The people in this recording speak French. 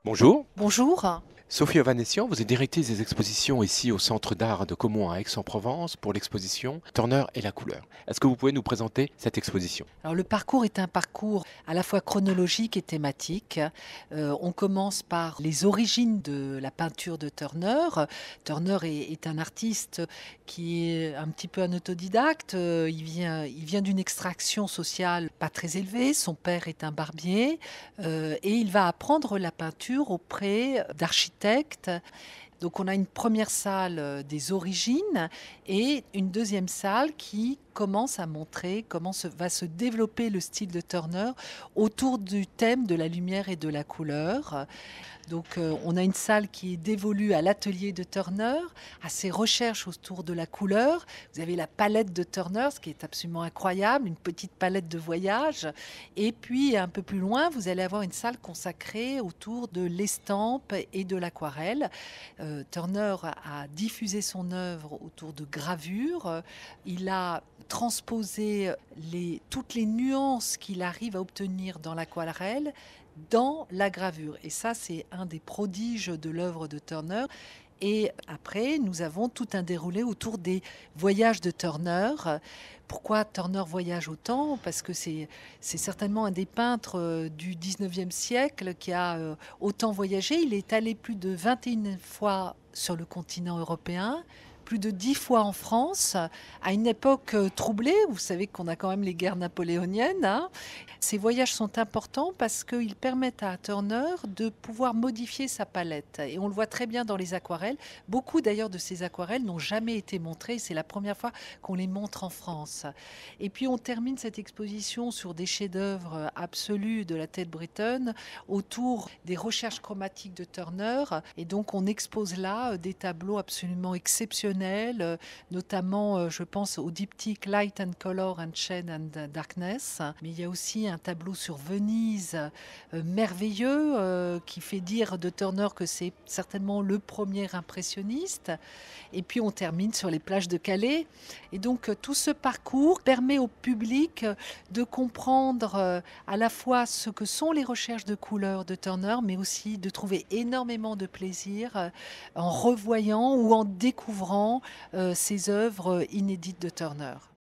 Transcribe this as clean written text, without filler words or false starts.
Bonjour, Bonjour. Sophie Ovanessian, vous êtes directrice des expositions ici au Centre d'art de Caumont à Aix-en-Provence pour l'exposition Turner et la couleur. Est-ce que vous pouvez nous présenter cette exposition? Alors le parcours est un parcours à la fois chronologique et thématique. On commence par les origines de la peinture de Turner. Turner est un artiste qui est un petit peu un autodidacte. Il vient d'une extraction sociale pas très élevée. Son père est un barbier et il va apprendre la peinture auprès d'architectes. Donc on a une première salle des origines et une deuxième salle qui commence à montrer comment va se développer le style de Turner autour du thème de la lumière et de la couleur. Donc on a une salle qui est dévolue à l'atelier de Turner, à ses recherches autour de la couleur. Vous avez la palette de Turner, ce qui est absolument incroyable, une petite palette de voyage. Et puis un peu plus loin, vous allez avoir une salle consacrée autour de l'estampe et de l'aquarelle. Turner a diffusé son œuvre autour de gravures. Il a transposé toutes les nuances qu'il arrive à obtenir dans l'aquarelle dans la gravure. Et ça, c'est un des prodiges de l'œuvre de Turner. Et après, nous avons tout un déroulé autour des voyages de Turner. Pourquoi Turner voyage autant? Parce que c'est certainement un des peintres du 19e siècle qui a autant voyagé. Il est allé plus de 21 fois sur le continent européen, plus de 10 fois en France, à une époque troublée. Vous savez qu'on a quand même les guerres napoléoniennes, hein. Ces voyages sont importants parce qu'ils permettent à Turner de pouvoir modifier sa palette. Et on le voit très bien dans les aquarelles. Beaucoup d'ailleurs de ces aquarelles n'ont jamais été montrées. C'est la première fois qu'on les montre en France. Et puis on termine cette exposition sur des chefs-d'œuvre absolus de la tête bretonne autour des recherches chromatiques de Turner. Et donc on expose là des tableaux absolument exceptionnels, notamment je pense au diptyque Light and Color and Shade and Darkness. Mais il y a aussi un tableau sur Venise merveilleux qui fait dire de Turner que c'est certainement le premier impressionniste. Et puis on termine sur les plages de Calais. Et donc tout ce parcours permet au public de comprendre à la fois ce que sont les recherches de couleurs de Turner, mais aussi de trouver énormément de plaisir en revoyant ou en découvrant ces œuvres inédites de Turner.